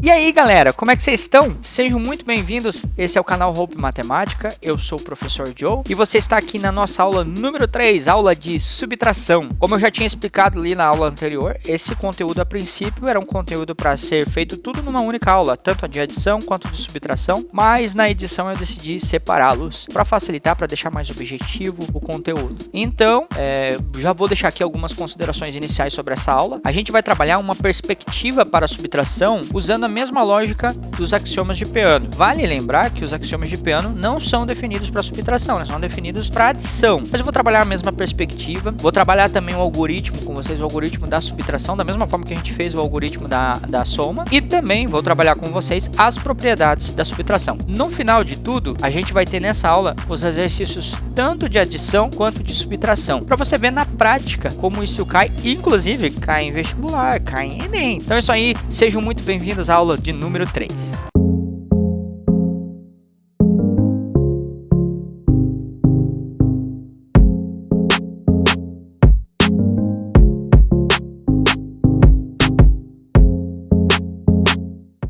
E aí galera, como é que vocês estão? Sejam muito bem-vindos, esse é o canal Hope Matemática, eu sou o professor Joe e você está aqui na nossa aula número 3, aula de subtração. Como eu já tinha explicado ali na aula anterior, esse conteúdo a princípio era um conteúdo para ser feito tudo numa única aula, tanto a de adição quanto de subtração, mas na edição eu decidi separá-los para facilitar, para deixar mais objetivo o conteúdo. Então, já vou deixar aqui algumas considerações iniciais sobre essa aula. A gente vai trabalhar uma perspectiva para a subtração usando a mesma lógica dos axiomas de Peano. Vale lembrar que os axiomas de Peano não são definidos para subtração, eles são definidos para adição. Mas eu vou trabalhar a mesma perspectiva, vou trabalhar também o algoritmo com vocês, o algoritmo da subtração, da mesma forma que a gente fez o algoritmo da soma, e também vou trabalhar com vocês as propriedades da subtração. No final de tudo, a gente vai ter nessa aula os exercícios tanto de adição quanto de subtração, para você ver na prática como isso cai, inclusive cai em vestibular, cai em Enem. Então é isso aí, sejam muito bem-vindos à aula de número 3.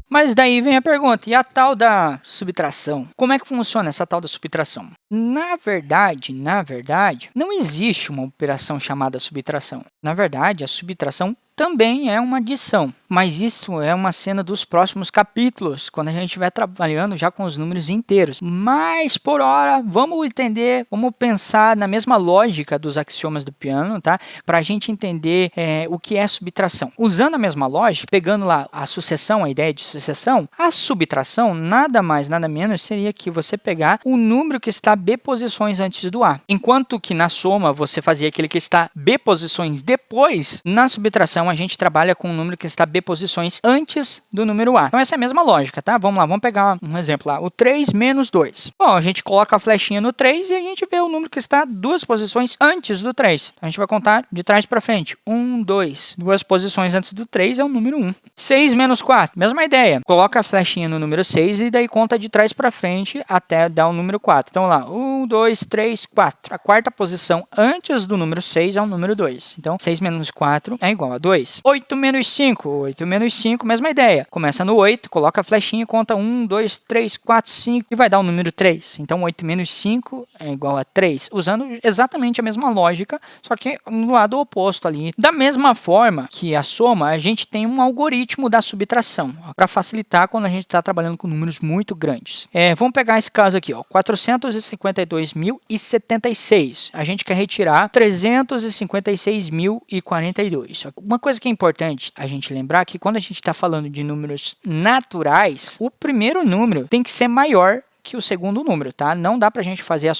Mas daí vem a pergunta, e a tal da subtração? Como é que funciona essa tal da subtração? Na verdade, não existe uma operação chamada subtração. Na verdade, a subtração também é uma adição, mas isso é uma cena dos próximos capítulos, quando a gente estiver trabalhando já com os números inteiros. Mas, por hora, vamos entender, vamos pensar na mesma lógica dos axiomas do Peano, tá? Para a gente entender o que é subtração. Usando a mesma lógica, pegando lá a sucessão, a ideia de sucessão, a subtração nada mais, nada menos seria que você pegar o número que está B posições antes do A. Enquanto que na soma você fazia aquele que está B posições depois, na subtração a gente trabalha com um número que está B posições antes do número A. Então essa é a mesma lógica, tá? Vamos lá, vamos pegar um exemplo lá, o 3 menos 2. Bom, a gente coloca a flechinha no 3 e a gente vê o número que está 2 posições antes do 3. A gente vai contar de trás para frente. 1, 2. 2 posições antes do 3 é o número 1. 6 menos 4, mesma ideia. Coloca a flechinha no número 6 e daí conta de trás para frente até dar o número 4. Então lá, 1, 2, 3, 4. A quarta posição antes do número 6 é o número 2. Então 6 menos 4 é igual a 2. 8 menos 5. 8 menos 5, mesma ideia. Começa no 8, coloca a flechinha, conta 1, 2, 3, 4, 5 e vai dar o número 3. Então 8 menos 5 é igual a 3. Usando exatamente a mesma lógica, só que no lado oposto ali. Da mesma forma que a soma, a gente tem um algoritmo da subtração, para facilitar quando a gente está trabalhando com números muito grandes. Vamos pegar esse caso aqui, ó, 452.076. A gente quer retirar 356.042. Uma coisa que é importante a gente lembrar que quando a gente está falando de números naturais, o primeiro número tem que ser maior que o segundo número, tá? Não dá pra gente fazer a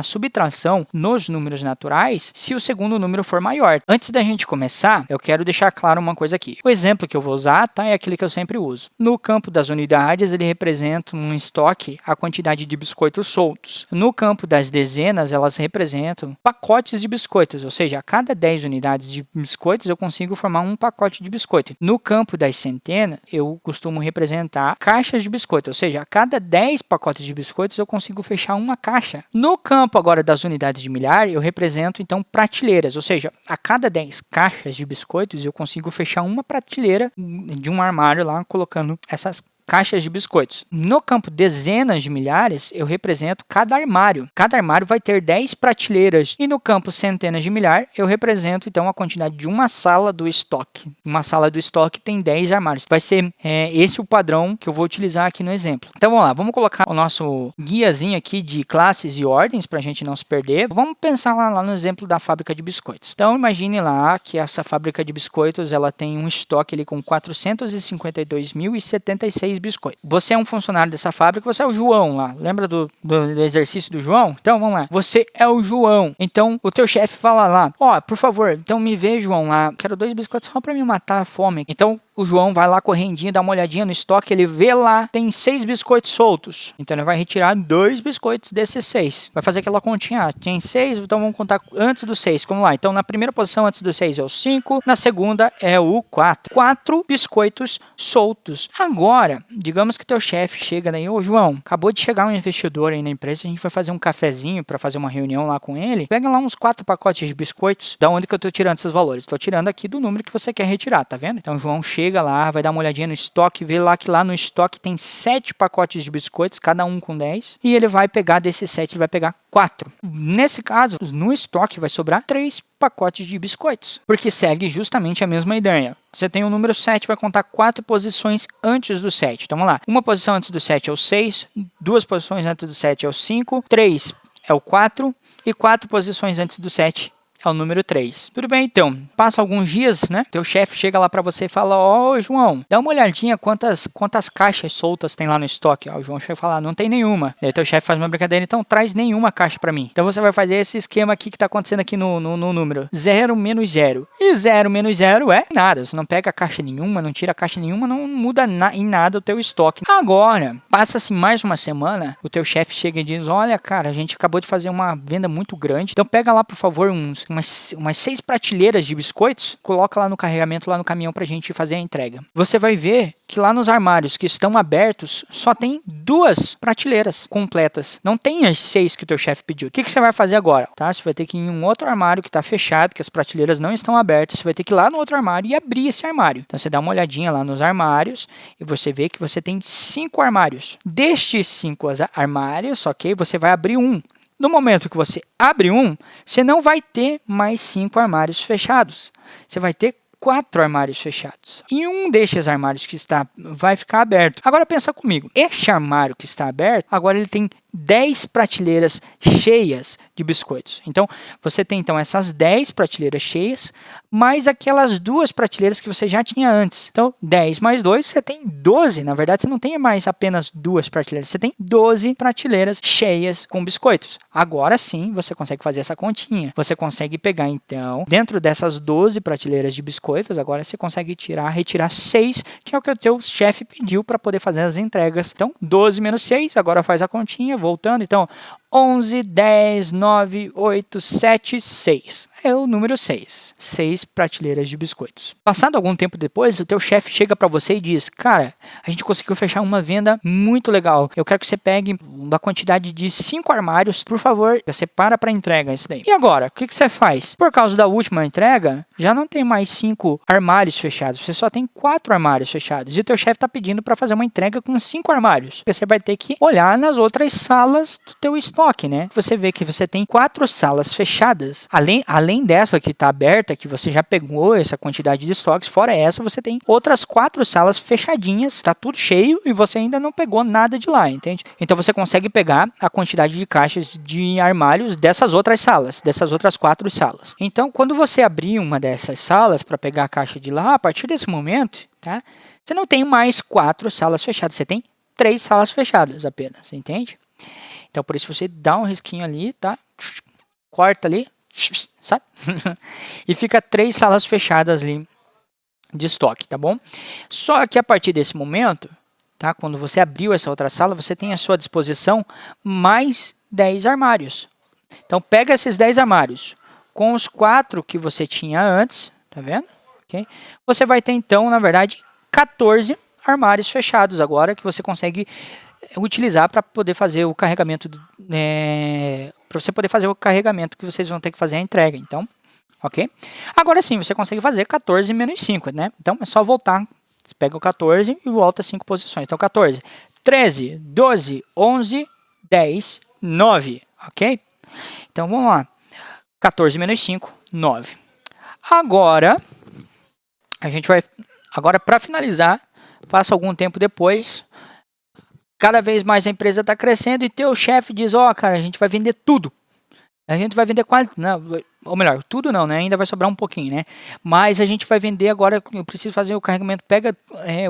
subtração nos números naturais se o segundo número for maior. Antes da gente começar, eu quero deixar claro uma coisa aqui. O exemplo que eu vou usar, tá? É aquele que eu sempre uso. No campo das unidades, ele representa um estoque, a quantidade de biscoitos soltos. No campo das dezenas, elas representam pacotes de biscoitos, ou seja, a cada 10 unidades de biscoitos, eu consigo formar um pacote de biscoito. No campo das centenas, eu costumo representar caixas de biscoito. Ou seja, a cada 10 pacotes de biscoitos eu consigo fechar uma caixa. No campo agora das unidades de milhar, eu represento então prateleiras, ou seja, a cada 10 caixas de biscoitos eu consigo fechar uma prateleira de um armário lá colocando essas caixas de biscoitos. No campo dezenas de milhares, eu represento cada armário. Cada armário vai ter 10 prateleiras. E no campo centenas de milhar, eu represento então a quantidade de uma sala do estoque. Uma sala do estoque tem 10 armários. Vai ser esse o padrão que eu vou utilizar aqui no exemplo. Então vamos lá, vamos colocar o nosso guiazinho aqui de classes e ordens para a gente não se perder. Vamos pensar lá no exemplo da fábrica de biscoitos. Então imagine lá que essa fábrica de biscoitos ela tem um estoque ali com 452.076 biscoitos. Você é um funcionário dessa fábrica, você é o João lá. Lembra do exercício do João? Então, vamos lá. Você é o João. Então, o teu chefe fala lá, ó, por favor, então me vê, João, lá. Quero 2 biscoitos só para me matar a fome. Então, o João vai lá correndinho, dá uma olhadinha no estoque, ele vê lá, tem 6 biscoitos soltos. Então, ele vai retirar 2 biscoitos desses 6. Vai fazer aquela continha. Tem 6, então vamos contar antes do 6. Vamos lá. Então, na primeira posição antes do 6 é o 5, na segunda é o 4. 4 biscoitos soltos. Agora, digamos que teu chefe chega daí, ô João, acabou de chegar um investidor aí na empresa, a gente vai fazer um cafezinho para fazer uma reunião lá com ele. Pega lá uns 4 pacotes de biscoitos. Da onde que eu tô tirando esses valores? Tô tirando aqui do número que você quer retirar, tá vendo? Então, o João chega chega lá, vai dar uma olhadinha no estoque, vê lá que lá no estoque tem 7 pacotes de biscoitos, cada um com 10, e ele vai pegar desses 7, ele vai pegar 4. Nesse caso, no estoque vai sobrar 3 pacotes de biscoitos, porque segue justamente a mesma ideia. Você tem o número 7, vai contar 4 posições antes do 7. Então vamos lá, uma posição antes do 7 é o 6, 2 posições antes do 7 é o 5, 3 é o 4 e 4 posições antes do 7 é o número 3. Tudo bem, então. Passa alguns dias, né? Teu chefe chega lá para você e fala: ó, João, dá uma olhadinha quantas caixas soltas tem lá no estoque. Ó, o João chega e fala: não tem nenhuma. Aí teu chefe faz uma brincadeira, então traz nenhuma caixa para mim. Então você vai fazer esse esquema aqui que tá acontecendo aqui no número. 0 menos 0. E 0 menos 0 é nada. Você não pega caixa nenhuma, não tira caixa nenhuma, não muda em nada o teu estoque. Agora, passa-se mais uma semana, o teu chefe chega e diz: olha, cara, a gente acabou de fazer uma venda muito grande. Então pega lá, por favor, umas 6 prateleiras de biscoitos, coloca lá no carregamento, lá no caminhão pra gente fazer a entrega. Você vai ver que lá nos armários que estão abertos, só tem 2 prateleiras completas. Não tem as 6 que o teu chefe pediu. O que você vai fazer agora? Tá? Você vai ter que ir em um outro armário que está fechado, que as prateleiras não estão abertas. Você vai ter que ir lá no outro armário e abrir esse armário. Então você dá uma olhadinha lá nos armários e você vê que você tem 5 armários. Destes 5 armários, ok? Você vai abrir um. No momento que você abre um, você não vai ter mais 5 armários fechados. Você vai ter 4 armários fechados. E um destes armários que vai ficar aberto. Agora pensa comigo. Este armário que está aberto, agora ele tem 10 prateleiras cheias de biscoitos. Então, você tem então essas 10 prateleiras cheias, mais aquelas 2 prateleiras que você já tinha antes. Então, 10 mais 2, você tem 12. Na verdade, você não tem mais apenas 2 prateleiras, você tem 12 prateleiras cheias com biscoitos. Agora sim, você consegue fazer essa continha. Você consegue pegar, então, dentro dessas 12 prateleiras de biscoitos, agora você consegue retirar 6, que é o que o teu chefe pediu para poder fazer as entregas. Então, 12 menos 6, agora faz a continha, voltando, então 11, 10, 9, 8, 7, 6. É o número 6. 6 prateleiras de biscoitos. Passado algum tempo depois, o teu chefe chega para você e diz: cara, a gente conseguiu fechar uma venda muito legal. Eu quero que você pegue uma quantidade de 5 armários, por favor, separa para entrega isso daí. E agora, o que você faz? Por causa da última entrega, já não tem mais 5 armários fechados, você só tem 4 armários fechados. E o teu chefe está pedindo para fazer uma entrega com 5 armários. Você vai ter que olhar nas outras salas do teu estoque, né? Você vê que você tem 4 salas fechadas. Além dessa que está aberta, que você já pegou essa quantidade de estoques, fora essa, você tem outras 4 salas fechadinhas, está tudo cheio e você ainda não pegou nada de lá, entende? Então você consegue pegar a quantidade de caixas de armários dessas outras salas, dessas outras 4 salas. Então, quando você abrir uma dessas salas para pegar a caixa de lá, a partir desse momento, tá? Você não tem mais 4 salas fechadas, você tem 3 salas fechadas apenas, entende? Então, por isso você dá um risquinho ali, tá? Corta ali, sabe? E fica 3 salas fechadas ali de estoque, tá bom? Só que a partir desse momento, tá? Quando você abriu essa outra sala, você tem à sua disposição mais 10 armários. Então, pega esses 10 armários com os 4 que você tinha antes, tá vendo? Okay? Você vai ter, então, na verdade, 14 armários fechados agora que você consegue utilizar para poder fazer o carregamento, para você poder fazer o carregamento que vocês vão ter que fazer a entrega. Então, ok? Agora sim, você consegue fazer 14 menos 5, né? Então, é só voltar. Você pega o 14 e volta 5 posições. Então, 14, 13, 12, 11, 10, 9, ok? Então, vamos lá. 14 menos 5, 9. Agora, para finalizar, passa algum tempo depois, cada vez mais a empresa está crescendo e teu chefe diz: ó, cara, a gente vai vender tudo. A gente vai vender quase, não, ou melhor, tudo não, né? Ainda vai sobrar um pouquinho, né? Mas a gente vai vender agora, eu preciso fazer o carregamento, pega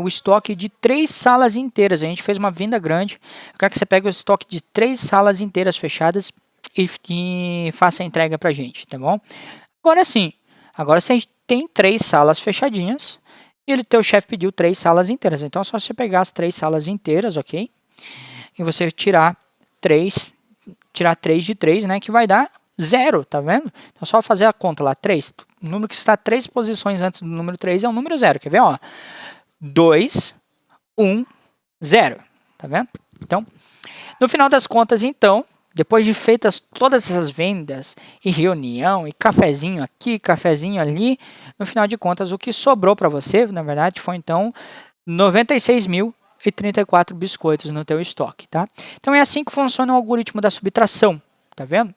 o estoque de 3 salas inteiras. A gente fez uma venda grande, eu quero que você pegue o estoque de 3 salas inteiras fechadas e faça a entrega pra gente, tá bom? Agora sim, agora você tem 3 salas fechadinhas e o teu chefe pediu 3 salas inteiras. Então é só você pegar as 3 salas inteiras, ok? E você tirar 3 de 3, né? Que vai dar 0, tá vendo? Então é só fazer a conta lá, 3. O número que está 3 posições antes do número 3 é o número 0. Quer ver? Ó, 2, 1, 0. Tá vendo? Então, no final das contas, então, depois de feitas todas essas vendas e reunião e cafezinho aqui, cafezinho ali, no final de contas o que sobrou para você, na verdade, foi então 96.034 biscoitos no teu estoque, tá? Então é assim que funciona o algoritmo da subtração, tá vendo?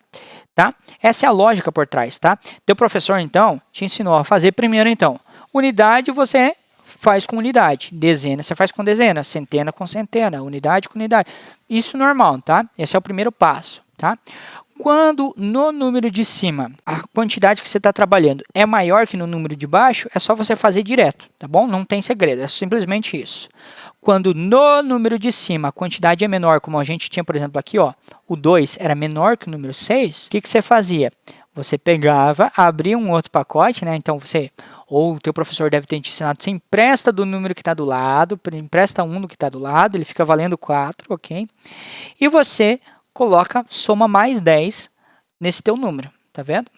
Tá? Essa é a lógica por trás, tá? Teu professor então te ensinou a fazer primeiro então, unidade você faz com unidade, dezena você faz com dezena, centena com centena, unidade com unidade. Isso normal, tá? Esse é o primeiro passo, tá? Quando no número de cima a quantidade que você está trabalhando é maior que no número de baixo, é só você fazer direto, tá bom? Não tem segredo, é simplesmente isso. Quando no número de cima a quantidade é menor, como a gente tinha, por exemplo, aqui, ó, o 2 era menor que o número 6, o que você fazia? Você pegava, abria um outro pacote, né? Então você, ou o teu professor deve ter te ensinado, você empresta do número que está do lado, empresta um do que está do lado, ele fica valendo 4, ok? E você coloca soma mais 10 nesse teu número, tá vendo?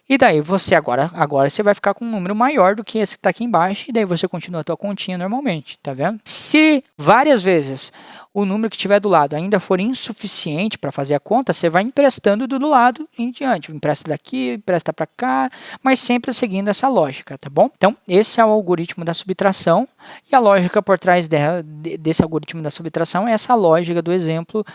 E daí você agora você vai ficar com um número maior do que esse que está aqui embaixo, e daí você continua a tua continha normalmente, tá vendo? Se várias vezes o número que estiver do lado ainda for insuficiente para fazer a conta, você vai emprestando do lado em diante. Empresta daqui, empresta para cá, mas sempre seguindo essa lógica, tá bom? Então, esse é o algoritmo da subtração, e a lógica por trás desse algoritmo da subtração é essa lógica do exemplo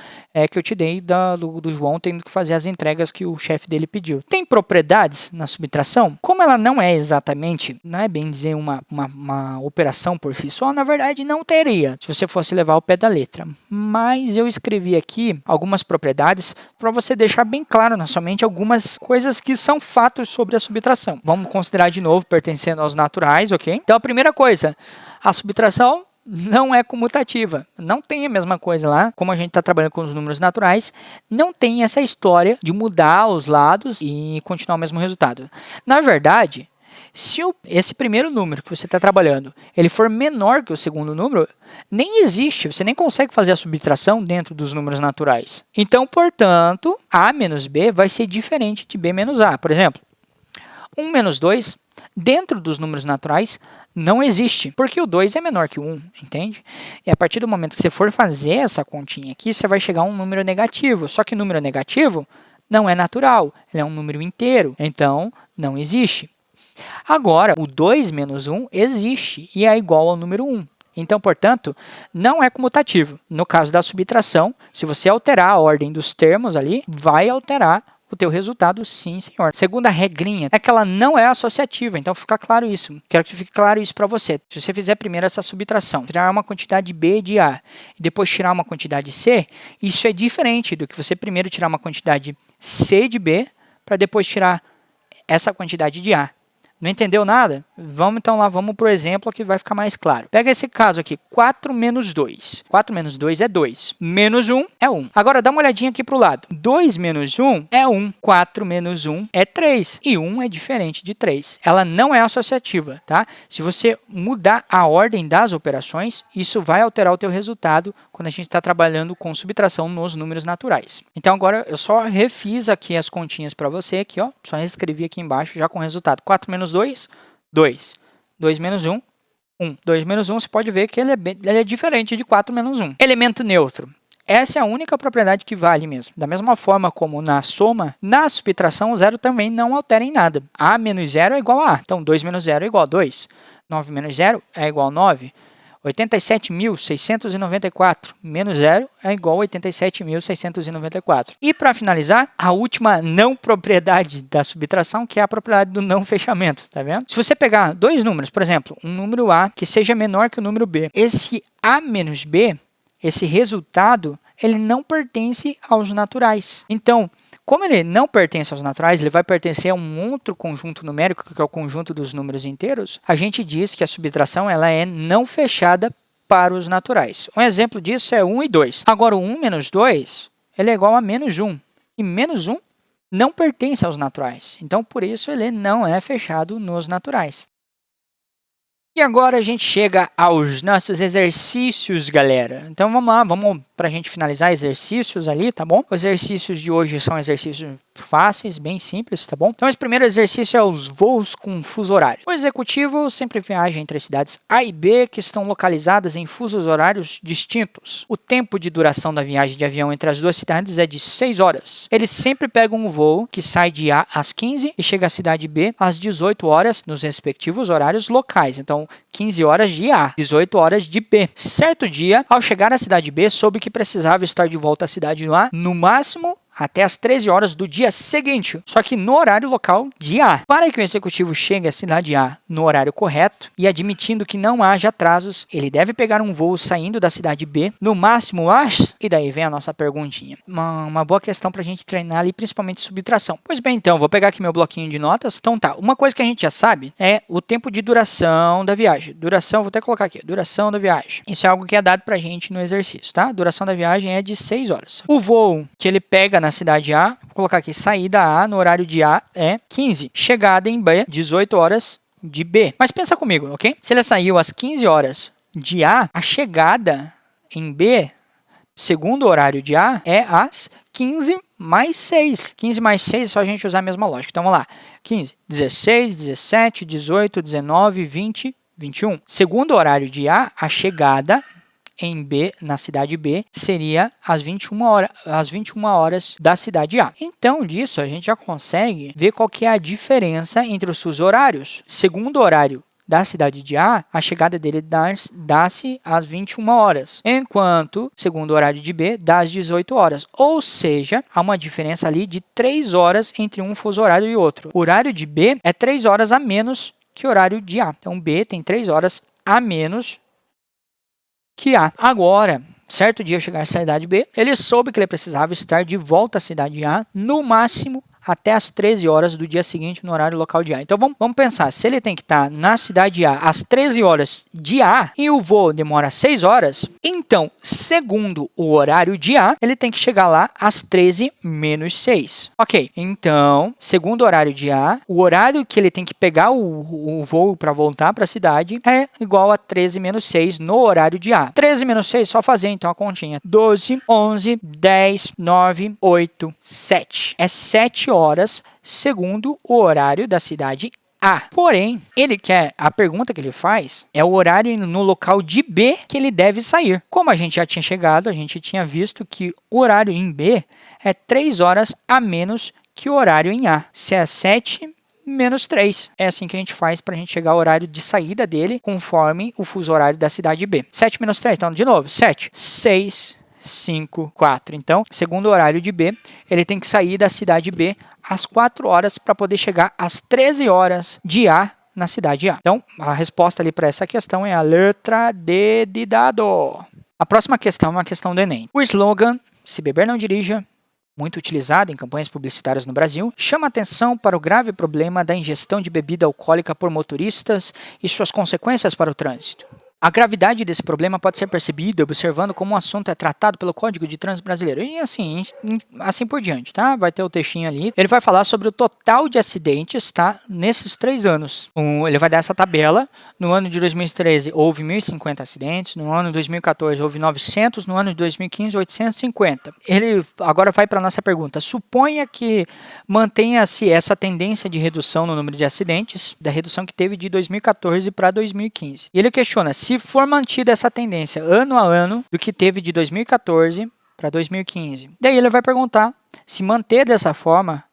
que eu te dei do João tendo que fazer as entregas que o chefe dele pediu. Tem propriedades na subtração? Como ela não é exatamente, não é bem dizer uma operação por si só, na verdade não teria, se você fosse levar ao pé da letra. Mas eu escrevi aqui algumas propriedades para você deixar bem claro na sua mente algumas coisas que são fatos sobre a subtração. Vamos considerar de novo pertencendo aos naturais, ok? Então a primeira coisa, a subtração não é comutativa, não tem a mesma coisa lá, como a gente está trabalhando com os números naturais, não tem essa história de mudar os lados e continuar o mesmo resultado. Na verdade, se esse primeiro número que você está trabalhando, ele for menor que o segundo número, nem existe, você nem consegue fazer a subtração dentro dos números naturais. Então, portanto, A menos B vai ser diferente de B menos A. Por exemplo, 1 menos 2, dentro dos números naturais, não existe, porque o 2 é menor que o 1, entende? E a partir do momento que você for fazer essa continha aqui, você vai chegar a um número negativo. Só que número negativo não é natural, ele é um número inteiro, então não existe. Agora, o 2 menos 1 existe e é igual ao número 1. Então, portanto, não é comutativo. No caso da subtração, se você alterar a ordem dos termos ali, vai alterar o teu resultado, sim, senhor. Segunda regrinha é que ela não é associativa, então fica claro isso. Quero que fique claro isso para você. Se você fizer primeiro essa subtração, tirar uma quantidade B de A e depois tirar uma quantidade C, isso é diferente do que você primeiro tirar uma quantidade C de B para depois tirar essa quantidade de A. Não entendeu nada? Vamos então lá, vamos para o exemplo que vai ficar mais claro. Pega esse caso aqui, 4 menos 2. 4 menos 2 é 2. Menos 1 é 1. Agora dá uma olhadinha aqui para o lado. 2 menos 1 é 1. 4 menos 1 é 3. E 1 é diferente de 3. Ela não é associativa, tá? Se você mudar a ordem das operações, isso vai alterar o teu resultado quando a gente está trabalhando com subtração nos números naturais. Então agora eu só refiz aqui as continhas para você, aqui, ó. Só escrevi aqui embaixo já com o resultado. 4 menos 2, 2. 2 menos 1, 1. 2 menos 1, você pode ver que ele é diferente de 4 menos 1. Elemento neutro. Essa é a única propriedade que vale mesmo. Da mesma forma como na soma, na subtração o zero também não altera em nada. A menos 0 é igual a A. Então, 2 menos 0 é igual a 2. 9 menos 0 é igual a 9. 87.694 menos 0 é igual a 87.694. E para finalizar, a última não propriedade da subtração, que é a propriedade do não fechamento, tá vendo? Se você pegar dois números, por exemplo, um número A que seja menor que o número B, esse A menos B, esse resultado, ele não pertence aos naturais. Então, como ele não pertence aos naturais, ele vai pertencer a um outro conjunto numérico, que é o conjunto dos números inteiros, a gente diz que a subtração ela é não fechada para os naturais. Um exemplo disso é 1 e 2. Agora, o 1 menos 2 ele é igual a menos 1. E menos 1 não pertence aos naturais. Então, por isso, ele não é fechado nos naturais. E agora a gente chega aos nossos exercícios, galera. Então, vamos lá, vamos para a gente finalizar exercícios ali, tá bom? Os exercícios de hoje são exercícios fáceis, bem simples, tá bom? Então, esse primeiro exercício é os voos com fuso horário. O executivo sempre viaja entre as cidades A e B, que estão localizadas em fusos horários distintos. O tempo de duração da viagem de avião entre as duas cidades é de 6 horas. Eles sempre pegam um voo que sai de A às 15 e chega à cidade B às 18 horas, nos respectivos horários locais. Então, 15 horas de A, 18 horas de B. Certo dia, ao chegar à cidade B, soube que precisava estar de volta à cidade A, no máximo até as 13 horas do dia seguinte, só que no horário local de A. Para que o executivo chegue à cidade A no horário correto e admitindo que não haja atrasos, ele deve pegar um voo saindo da cidade B, no máximo às... E daí vem a nossa perguntinha. Uma boa questão para a gente treinar ali, principalmente subtração. Pois bem, então, vou pegar aqui meu bloquinho de notas. Então tá, uma coisa que a gente já sabe é o tempo de duração da viagem. Duração, vou até colocar aqui, duração da viagem. Isso é algo que é dado pra gente no exercício, tá? A duração da viagem é de 6 horas. O voo que ele pega na cidade A, vou colocar aqui, saída A no horário de A é 15, chegada em B, 18 horas de B. Mas pensa comigo, ok? Se ele saiu às 15 horas de A, a chegada em B, segundo o horário de A, é às 15 mais 6. 15 mais 6 é só a gente usar a mesma lógica. Então vamos lá. 15, 16, 17, 18, 19, 20, 21. Segundo o horário de A, a chegada em B, na cidade B, seria às 21 horas da cidade A. Então, disso, a gente já consegue ver qual que é a diferença entre os fusos horários. Segundo o horário da cidade de A, a chegada dele dá-se às 21 horas, enquanto, segundo o horário de B, dá às 18 horas. Ou seja, há uma diferença ali de 3 horas entre um fuso horário e outro. O horário de B é 3 horas a menos que o horário de A. Então, B tem 3 horas a menos que A. Agora, certo dia ao chegar à cidade B, ele soube que ele precisava estar de volta à cidade A, no máximo até as 13 horas do dia seguinte no horário local de A. Então vamos pensar, se ele tem que estar na cidade A às 13 horas de A e o voo demora 6 horas, então, segundo o horário de A, ele tem que chegar lá às 13 menos 6. Ok, então, segundo o horário de A, o horário que ele tem que pegar o voo para voltar para a cidade é igual a 13 menos 6 no horário de A. 13 menos 6, só fazer então a continha. 12, 11, 10, 9, 8, 7. É 7 horas, segundo o horário da cidade A. Porém, a pergunta que ele faz é o horário no local de B que ele deve sair. Como a gente já tinha chegado, a gente tinha visto que o horário em B é 3 horas a menos que o horário em A. Se é 7 menos 3. É assim que a gente faz para a gente chegar ao horário de saída dele, conforme o fuso horário da cidade B. 7 menos 3, então, de novo, 7, 6, 5, 4. Então, segundo o horário de B, ele tem que sair da cidade B às 4 horas para poder chegar às 13 horas de A na cidade A. Então, a resposta ali para essa questão é a letra D de dado. A próxima questão é uma questão do Enem. O slogan, se beber não dirija, muito utilizado em campanhas publicitárias no Brasil, chama atenção para o grave problema da ingestão de bebida alcoólica por motoristas e suas consequências para o trânsito. A gravidade desse problema pode ser percebida observando como o assunto é tratado pelo Código de Trânsito Brasileiro. E assim por diante, tá? Vai ter o textinho ali. Ele vai falar sobre o total de acidentes, tá? Nesses 3 anos. Ele vai dar essa tabela. No ano de 2013, houve 1.050 acidentes. No ano de 2014, houve 900. No ano de 2015, 850. Ele agora vai para a nossa pergunta. Suponha que mantenha-se essa tendência de redução no número de acidentes, da redução que teve de 2014 para 2015. E ele questiona se for mantida essa tendência ano a ano do que teve de 2014 para 2015. Daí ele vai perguntar se manter dessa forma,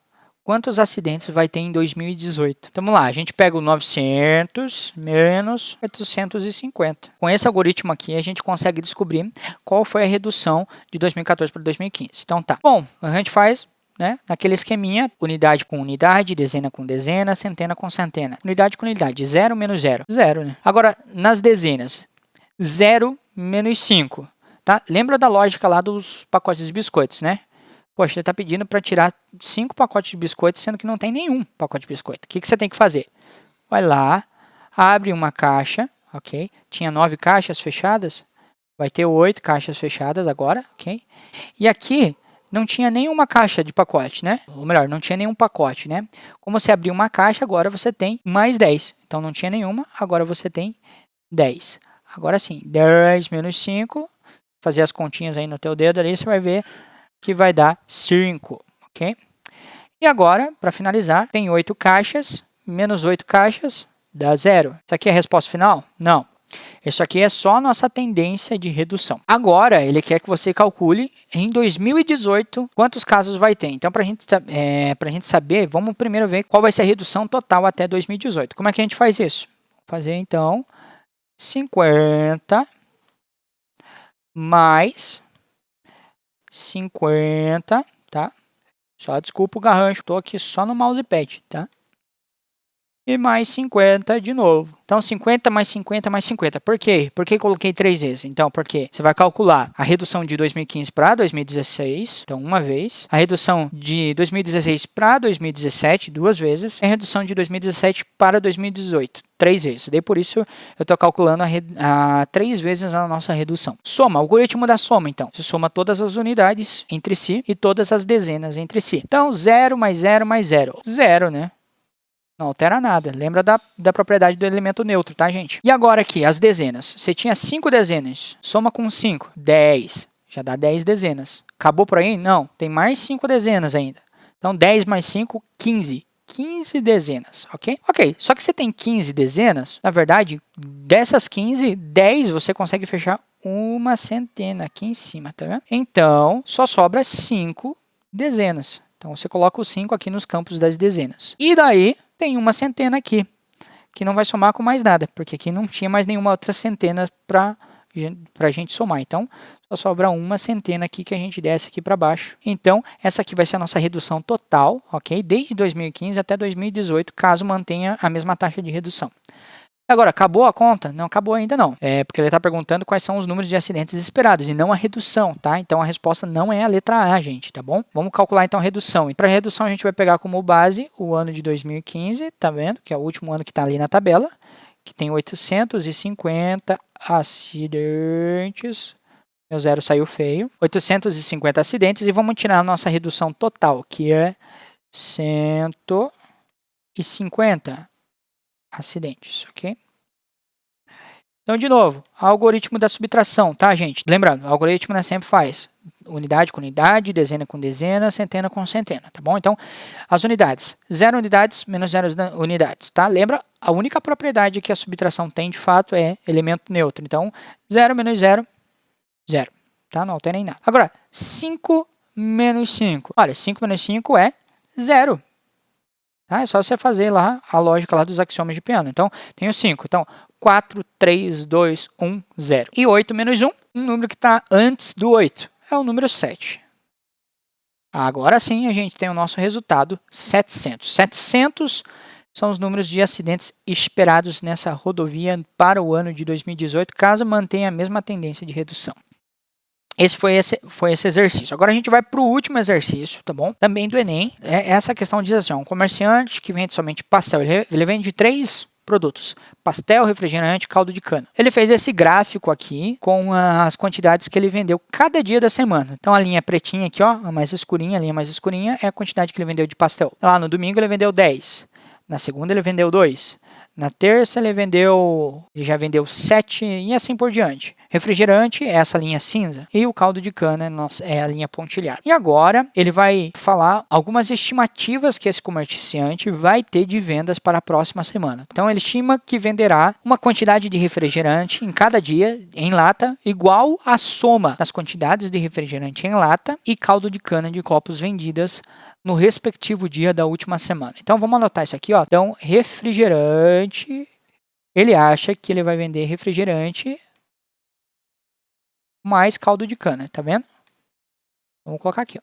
quantos acidentes vai ter em 2018. Então vamos lá, a gente pega o 900 menos 850. Com esse algoritmo aqui, a gente consegue descobrir qual foi a redução de 2014 para 2015. Então tá. Bom, a gente faz naquele esqueminha, unidade com unidade, dezena com dezena, centena com centena. Unidade com unidade, 0 menos 0, 0, né? Agora, nas dezenas, 0 menos 5, tá? Lembra da lógica lá dos pacotes de biscoitos, né? Poxa, ele está pedindo para tirar 5 pacotes de biscoitos, sendo que não tem nenhum pacote de biscoito. O que você tem que fazer? Vai lá, abre uma caixa, ok? Tinha 9 caixas fechadas, vai ter 8 caixas fechadas agora, ok? E aqui não tinha nenhuma caixa de pacote, né? Ou melhor, não tinha nenhum pacote, né? Como você abriu uma caixa, agora você tem mais 10. Então, não tinha nenhuma, agora você tem 10. Agora sim, 10 menos 5, fazer as continhas aí no teu dedo ali, você vai ver que vai dar 5, ok? E agora, para finalizar, tem 8 caixas, menos 8 caixas, dá 0. Isso aqui é a resposta final? Não. Isso aqui é só a nossa tendência de redução. Agora, ele quer que você calcule em 2018 quantos casos vai ter. Então, para a gente saber, vamos primeiro ver qual vai ser a redução total até 2018. Como é que a gente faz isso? Vou fazer, então, 50 mais 50, tá? Só desculpa o garrancho, estou aqui só no mousepad, tá? E mais 50 de novo. Então, 50 mais 50 mais 50. Por quê? Por que coloquei 3 vezes? Então, porque você vai calcular a redução de 2015 para 2016, então uma vez. A redução de 2016 para 2017, 2 vezes. E a redução de 2017 para 2018, 3 vezes. Daí, por isso, eu estou calculando a 3 vezes a nossa redução. Soma, algoritmo da soma, então. Você soma todas as unidades entre si e todas as dezenas entre si. Então, 0 mais 0 mais 0. 0, né? Não altera nada. Lembra da propriedade do elemento neutro, tá, gente? E agora aqui, as dezenas. Você tinha 5 dezenas. Soma com 5. 10. Já dá 10 dezenas. Acabou por aí? Não. Tem mais 5 dezenas ainda. Então, 10 mais 5, 15. 15 dezenas, ok? Ok, só que você tem 15 dezenas, na verdade, dessas 15, 10 você consegue fechar uma centena aqui em cima, tá vendo? Então, só sobra 5 dezenas. Então, você coloca o 5 aqui nos campos das dezenas. E daí, tem uma centena aqui, que não vai somar com mais nada, porque aqui não tinha mais nenhuma outra centena para a gente somar. Então, só sobra uma centena aqui que a gente desce aqui para baixo. Então, essa aqui vai ser a nossa redução total, ok? Desde 2015 até 2018, caso mantenha a mesma taxa de redução. Agora, acabou a conta? Não acabou ainda não. Porque ele está perguntando quais são os números de acidentes esperados e não a redução, tá? Então, a resposta não é a letra A, gente, tá bom? Vamos calcular então a redução. E para a redução, a gente vai pegar como base o ano de 2015, tá vendo? Que é o último ano que está ali na tabela, que tem 850 acidentes. Meu zero saiu feio. 850 acidentes e vamos tirar a nossa redução total, que é 150 acidentes, ok? Então, de novo, algoritmo da subtração, tá, gente? Lembrando, o algoritmo né, sempre faz unidade com unidade, dezena com dezena, centena com centena, tá bom? Então, as unidades, 0 unidades menos 0 unidades, tá? Lembra, a única propriedade que a subtração tem, de fato, é elemento neutro. Então, 0 menos 0, 0, tá? Não altera em nada. Agora, 5 menos 5. Olha, 5 menos 5 é 0. Tá? É só você fazer lá a lógica lá dos axiomas de piano. Então, tenho 5. Então, 4, 3, 2, 1, 0. E 8 menos 1, um número que está antes do 8, é o número 7. Agora sim, a gente tem o nosso resultado 700. 700 são os números de acidentes esperados nessa rodovia para o ano de 2018, caso mantenha a mesma tendência de redução. Esse foi esse exercício. Agora a gente vai para o último exercício, tá bom? Também do Enem. Essa questão diz assim, um comerciante que vende somente pastel, ele vende 3 produtos, pastel, refrigerante, caldo de cana. Ele fez esse gráfico aqui com as quantidades que ele vendeu cada dia da semana. Então a linha pretinha aqui, ó, a mais escurinha, a linha mais escurinha é a quantidade que ele vendeu de pastel. Lá no domingo ele vendeu 10, na segunda ele vendeu 2, na terça ele já vendeu 7 e assim por diante. Refrigerante é essa linha cinza e o caldo de cana é a linha pontilhada. E agora ele vai falar algumas estimativas que esse comerciante vai ter de vendas para a próxima semana. Então ele estima que venderá uma quantidade de refrigerante em cada dia em lata igual à soma das quantidades de refrigerante em lata e caldo de cana de copos vendidas no respectivo dia da última semana. Então vamos anotar isso aqui, ó. Então refrigerante, ele acha que ele vai vender refrigerante mais caldo de cana, tá vendo? Vamos colocar aqui, ó.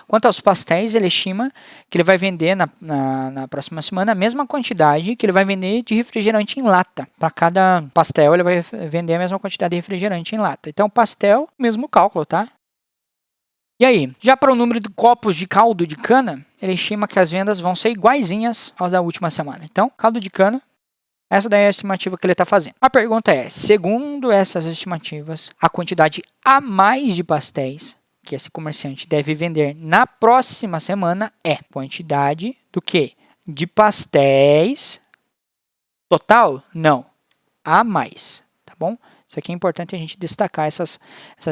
Quanto aos pastéis, ele estima que ele vai vender na próxima semana a mesma quantidade que ele vai vender de refrigerante em lata. Para cada pastel, ele vai vender a mesma quantidade de refrigerante em lata. Então, pastel, mesmo cálculo, tá? E aí, já para o número de copos de caldo de cana, ele estima que as vendas vão ser iguaizinhas às da última semana. Então, caldo de cana, essa daí é a estimativa que ele está fazendo. A pergunta é, segundo essas estimativas, a quantidade a mais de pastéis que esse comerciante deve vender na próxima semana é quantidade do quê? De pastéis total? Não, a mais, tá bom? Isso aqui é importante a gente destacar essas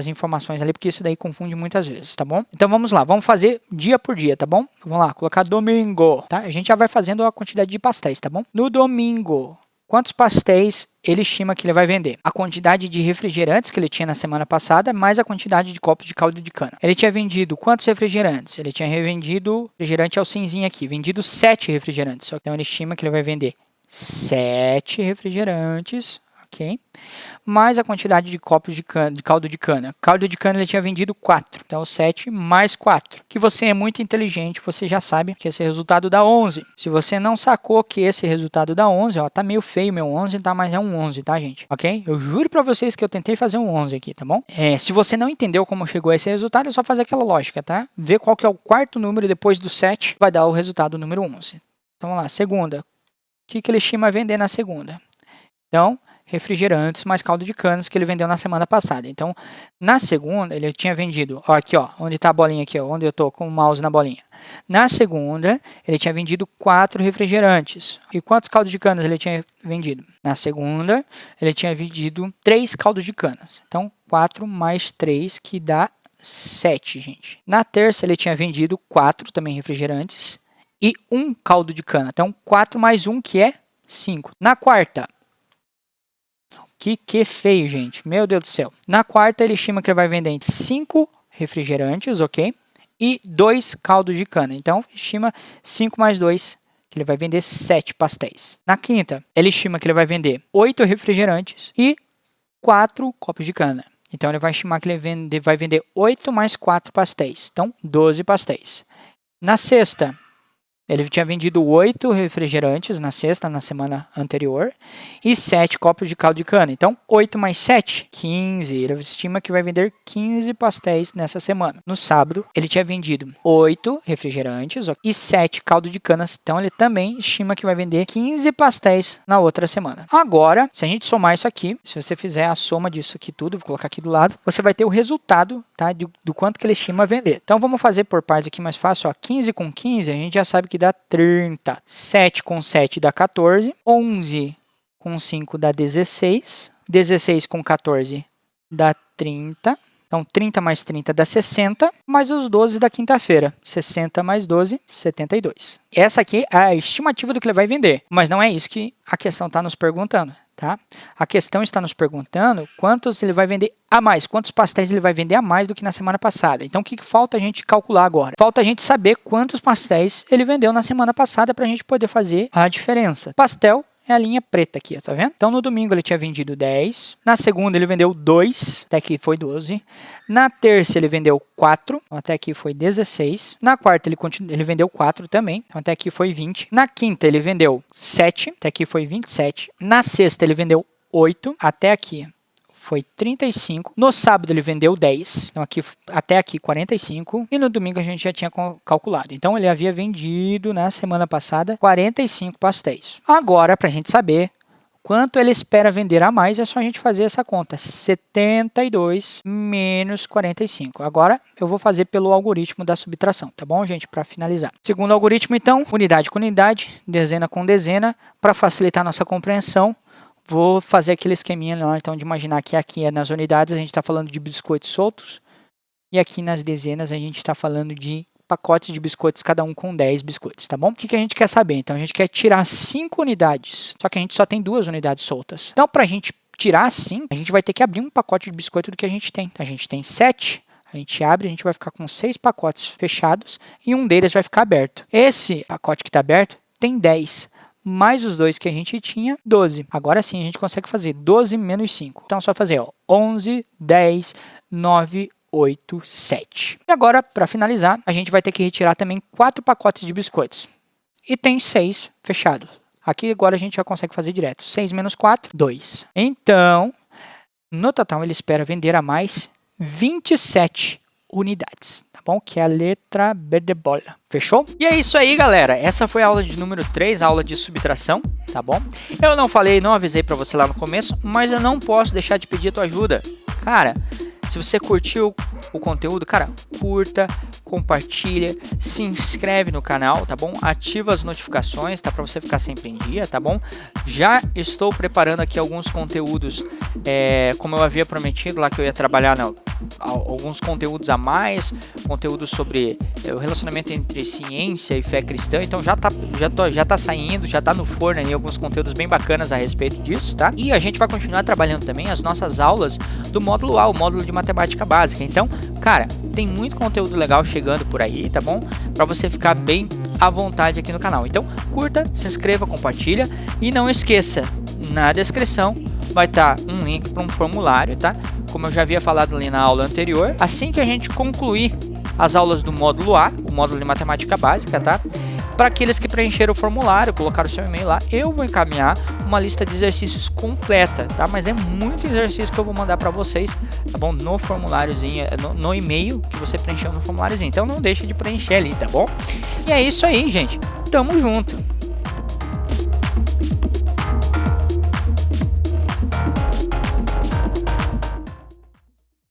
informações ali, porque isso daí confunde muitas vezes, tá bom? Então vamos lá, vamos fazer dia por dia, tá bom? Vamos lá, colocar domingo, tá? A gente já vai fazendo a quantidade de pastéis, tá bom? No domingo, quantos pastéis ele estima que ele vai vender? A quantidade de refrigerantes que ele tinha na semana passada, mais a quantidade de copos de caldo de cana. Ele tinha vendido quantos refrigerantes? Ele tinha revendido, refrigerante é o cinzinho aqui, vendido 7 refrigerantes. Então ele estima que ele vai vender 7 refrigerantes, ok? Mais a quantidade de copos de caldo de cana. Caldo de cana ele tinha vendido 4. Então 7 mais 4. Que você é muito inteligente, você já sabe que esse resultado dá 11. Se você não sacou que esse resultado dá 11, ó, tá meio feio meu 11, tá? Mas é um 11, tá, gente? Ok? Eu juro pra vocês que eu tentei fazer um 11 aqui, tá bom? Se você não entendeu como chegou a esse resultado, é só fazer aquela lógica, tá? Ver qual que é o quarto número depois do 7, vai dar o resultado número 11. Então vamos lá, segunda. O que ele estima vender na segunda? Então, refrigerantes mais caldo de canas que ele vendeu na semana passada. Então, na segunda, ele tinha vendido, ó, aqui, ó, onde está a bolinha aqui, ó, onde eu estou com o mouse na bolinha. Na segunda, ele tinha vendido 4 refrigerantes. E quantos caldos de canas ele tinha vendido? Na segunda, ele tinha vendido 3 caldos de canas. Então, 4 mais 3, que dá 7, gente. Na terça, ele tinha vendido 4 também refrigerantes e 1 caldo de cana. Então, 4 mais 1, que é 5. Na quarta, que feio, gente. Meu Deus do céu. Na quarta, ele estima que ele vai vender 5 refrigerantes, ok? E 2 caldos de cana. Então, estima 5 mais 2, que ele vai vender 7 pastéis. Na quinta, ele estima que ele vai vender 8 refrigerantes e 4 copos de cana. Então, ele vai estimar que ele vai vender 8 mais 4 pastéis. Então, 12 pastéis. Na sexta, ele tinha vendido 8 refrigerantes na sexta, na semana anterior, e 7 copos de caldo de cana. Então, 8 mais 7, 15. Ele estima que vai vender 15 pastéis nessa semana. No sábado, ele tinha vendido 8 refrigerantes e 7 caldo de canas. Então, ele também estima que vai vender 15 pastéis na outra semana. Agora, se a gente somar isso aqui, se você fizer a soma disso aqui tudo, vou colocar aqui do lado, você vai ter o resultado, tá, do quanto que ele estima vender. Então, vamos fazer por partes aqui mais fácil. Ó, 15 com 15, a gente já sabe que dá 30. 7 com 7 dá 14. 11 com 5 dá 16. 16 com 14 dá 30. Então, 30 mais 30 dá 60. Mais os 12 da quinta-feira. 60 mais 12, 72. Essa aqui é a estimativa do que ele vai vender. Mas não é isso que a questão está nos perguntando. Tá? A questão está nos perguntando quantos ele vai vender a mais, quantos pastéis ele vai vender a mais do que na semana passada. Então, o que falta a gente calcular agora? Falta a gente saber quantos pastéis ele vendeu na semana passada para a gente poder fazer a diferença. Pastel é a linha preta aqui, tá vendo? Então, no domingo ele tinha vendido 10. Na segunda ele vendeu 2, até aqui foi 12. Na terça ele vendeu 4, até aqui foi 16. Na quarta ele vendeu 4 também, até aqui foi 20. Na quinta ele vendeu 7, até aqui foi 27. Na sexta ele vendeu 8, até aqui foi 35. No sábado ele vendeu 10, então até aqui 45. E no domingo a gente já tinha calculado. Então ele havia vendido na semana passada 45 pastéis. Agora, para a gente saber quanto ele espera vender a mais, é só a gente fazer essa conta. 72 menos 45. Agora eu vou fazer pelo algoritmo da subtração, tá bom, gente? Para finalizar. Segundo algoritmo, então, unidade com unidade, dezena com dezena, para facilitar a nossa compreensão. Vou fazer aquele esqueminha lá, então, de imaginar que aqui é nas unidades a gente está falando de biscoitos soltos. E aqui nas dezenas a gente está falando de pacotes de biscoitos, cada um com 10 biscoitos, tá bom? O que a gente quer saber? Então, a gente quer tirar 5 unidades, só que a gente só tem 2 unidades soltas. Então, para a gente tirar 5, a gente vai ter que abrir um pacote de biscoito do que a gente tem. Então, a gente tem 7, a gente abre, a gente vai ficar com 6 pacotes fechados e um deles vai ficar aberto. Esse pacote que está aberto tem 10. Mais os 2 que a gente tinha, 12. Agora sim a gente consegue fazer 12 menos 5. Então é só fazer, ó, 11, 10, 9, 8, 7. E agora, para finalizar, a gente vai ter que retirar também 4 pacotes de biscoitos. E tem 6 fechados. Aqui agora a gente já consegue fazer direto. 6 menos 4, 2. Então, no total ele espera vender a mais 27 unidades, tá bom? Que é a letra B de bola. Fechou? E é isso aí, galera. Essa foi a aula de número 3, a aula de subtração, tá bom? Eu não falei, não avisei pra você lá no começo, mas eu não posso deixar de pedir a tua ajuda. Cara, se você curtiu o conteúdo, cara, curta, compartilha, se inscreve no canal, tá bom? Ativa as notificações, tá? Para você ficar sempre em dia, tá bom? Já estou preparando aqui alguns conteúdos, como eu havia prometido lá que eu ia trabalhar alguns conteúdos a mais, conteúdos sobre o relacionamento entre ciência e fé cristã. Então já tá saindo, já tá no forno aí alguns conteúdos bem bacanas a respeito disso, tá? E a gente vai continuar trabalhando também as nossas aulas do módulo A, o módulo de matemática básica. Então, cara, tem muito conteúdo legal chegando por aí, tá bom? Para você ficar bem à vontade aqui no canal. Então, curta, se inscreva, compartilha e não esqueça, na descrição vai estar um link para um formulário, tá? Como eu já havia falado ali na aula anterior, assim que a gente concluir as aulas do módulo A, o módulo de matemática básica, tá? Para aqueles que preencheram o formulário, colocaram o seu e-mail lá, eu vou encaminhar uma lista de exercícios completa, tá? Mas é muito exercício que eu vou mandar para vocês, tá bom? No formuláriozinho, no e-mail que você preencheu no formuláriozinho. Então não deixa de preencher ali, tá bom? E é isso aí, gente. Tamo junto!